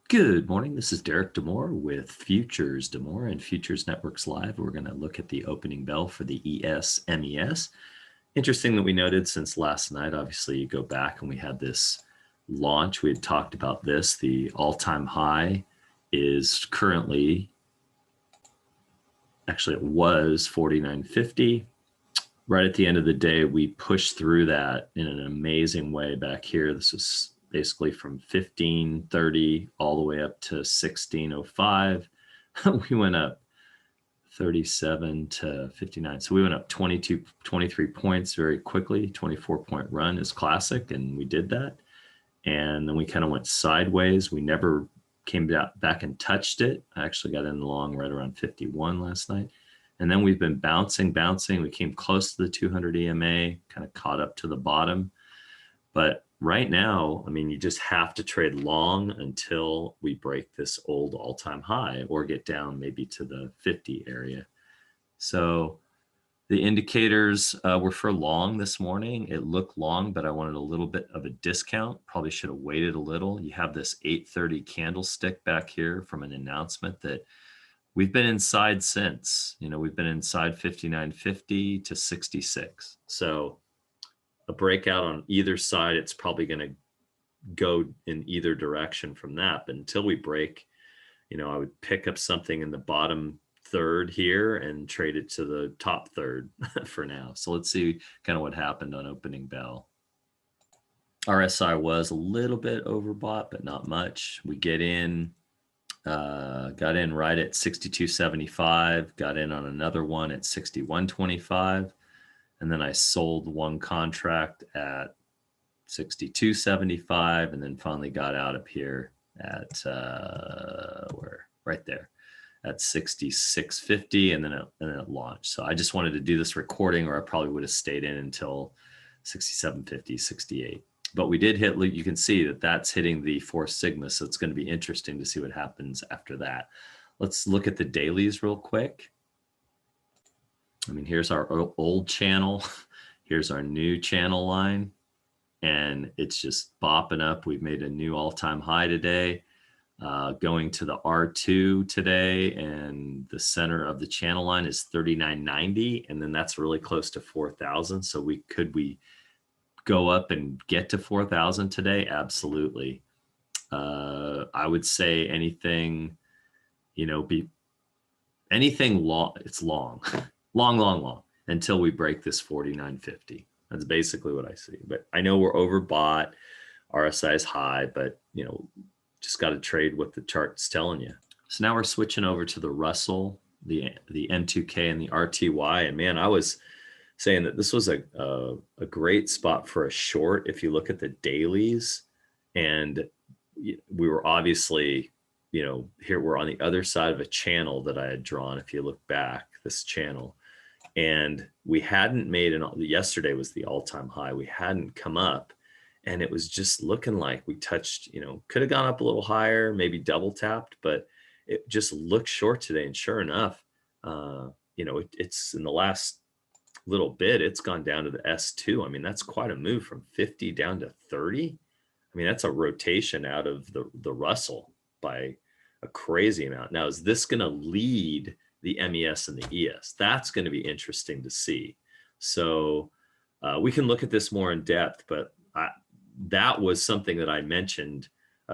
Good morning. This is Derek Demore with Futures Demore and Futures Networks Live. We're going to look at the opening bell for the MES. Interesting that we noted since last night, obviously you go back and we had this launch. We had talked about this. The all-time high is currently, actually it was 49.50. Right at the end of the day, we pushed through that in an amazing way back here. This is basically from 15.30 all the way up to 16.05. We went up 37 to 59. So we went up 23 points very quickly. 24-point run is classic, and we did that. And then we kind of went sideways. We never came back and touched it. I actually got in long right around 51 last night. And then we've been bouncing. We came close to the 200 EMA, kind of caught up to the bottom. But right now, I mean, you just have to trade long until we break this old all-time high or get down maybe to the 50 area. So the indicators were for long this morning. It looked long, but I wanted a little bit of a discount. Probably should have waited a little. You have this 8:30 candlestick back here from an announcement that we've been inside since. We've been inside 59.50 to 66. So a breakout on either side, it's probably going to go in either direction from that. But until we break, I would pick up something in the bottom third here and trade it to the top third for now. So let's see kind of what happened on opening bell. RSI was a little bit overbought, but not much. We got in right at 62.75, got in on another one at 61.25. And then I sold one contract at 62.75, and then finally got out up here at right there at 66.50, and then it launched. So I just wanted to do this recording, or I probably would have stayed in until 67.50, 68. But we did hit. You can see that that's hitting the 4 sigma, so it's going to be interesting to see what happens after that. Let's look at the dailies real quick. I mean, here's our old channel. Here's our new channel line, and it's just bopping up. We've made a new all-time high today, going to the R2 today, and the center of the channel line is 39.90, and then that's really close to 4,000. So could we go up and get to 4,000 today? Absolutely. I would say anything, anything long. It's long. long until we break this 49.50. That's basically what I see. But I know we're overbought. RSI is high, but just got to trade what the chart's telling you. So now we're switching over to the Russell, the M2K, and the RTY. And man, I was saying that this was a great spot for a short if you look at the dailies. And we were obviously, here we're on the other side of a channel that I had drawn. If you look back, this channel. And we hadn't made yesterday was the all-time high. We hadn't come up, and it was just looking like we touched, could have gone up a little higher, maybe double tapped, but it just looked short today. And sure enough, it's in the last little bit, it's gone down to the S2. I mean, that's quite a move from 50 down to 30. I mean, that's a rotation out of the Russell by a crazy amount. Now, is this going to lead the MES and the ES? That's going to be interesting to see. So we can look at this more in depth, but that was something that I mentioned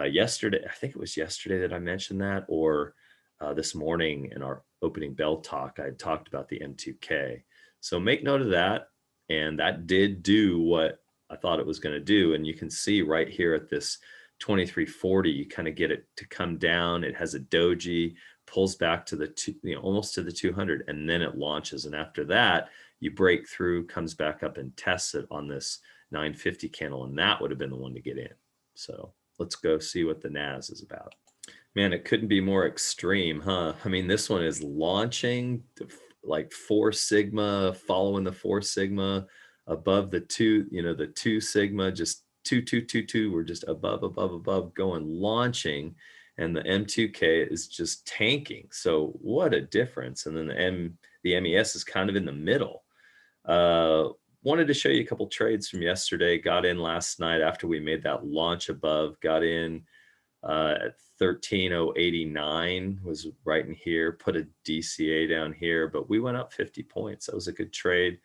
yesterday. I think it was yesterday that I mentioned that, or this morning in our opening bell talk, I talked about the M2K. So make note of that. And that did do what I thought it was going to do. And you can see right here at this 2340, you kind of get it to come down. It has a doji, pulls back to the almost to the 200, and then it launches. And after that, you break through, comes back up and tests it on this 950 candle, and that would have been the one to get in. So let's go see what the NAS is about. Man, it couldn't be more extreme, huh? I mean, this one is launching like 4 sigma, following the 4 sigma, above the 2, the 2 sigma, just 2. We're just above, going launching, and the M2K is just tanking. So what a difference. And then the MES is kind of in the middle. Wanted to show you a couple trades from yesterday. Got in last night after we made that launch above, got in at 13,089 was right in here, put a DCA down here, but we went up 50 points. That was a good trade.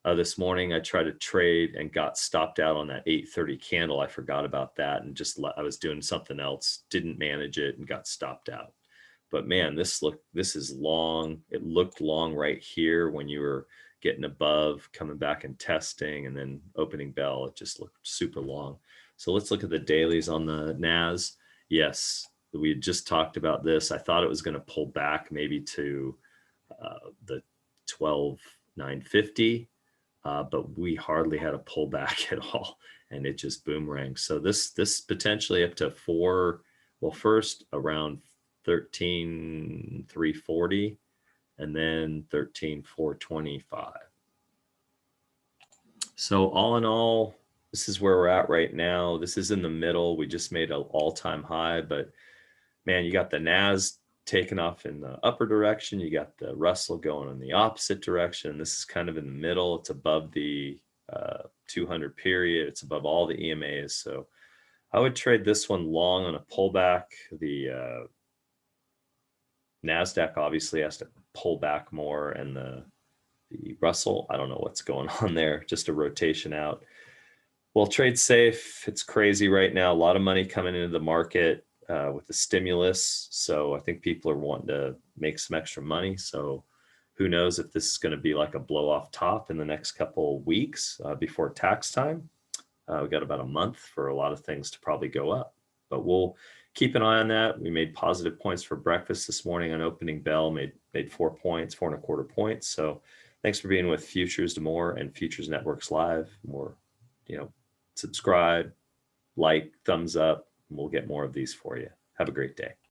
This morning I tried to trade and got stopped out on that 8:30 candle. I forgot about that and just I was doing something else, didn't manage it and got stopped out. But man, this is long. It looked long right here when you were getting above, coming back and testing, and then opening bell. It just looked super long. So let's look at the dailies on the NAS. Yes, we had just talked about this. I thought it was going to pull back maybe to the 12,950. But we hardly had a pullback at all, and it just boomeranged. So this potentially up to first around 13,340, and then 13,425. So all in all, this is where we're at right now. This is in the middle. We just made an all-time high, but man, you got the NAS taking off in the upper direction. You got the Russell going in the opposite direction. This is kind of in the middle. It's above the 200 period. It's above all the EMAs. So I would trade this one long on a pullback. The Nasdaq obviously has to pull back more, and the Russell, I don't know what's going on there. Just a rotation out. Well, trade safe. It's crazy right now. A lot of money coming into the market with the stimulus. So I think people are wanting to make some extra money. So who knows if this is going to be like a blow off top in the next couple of weeks before tax time. We got about a month for a lot of things to probably go up, but we'll keep an eye on that. We made positive points for breakfast this morning on opening bell, made 4 points, 4.25 points. So thanks for being with Futures to More and Futures Networks Live. More, subscribe, like, thumbs up, and we'll get more of these for you. Have a great day.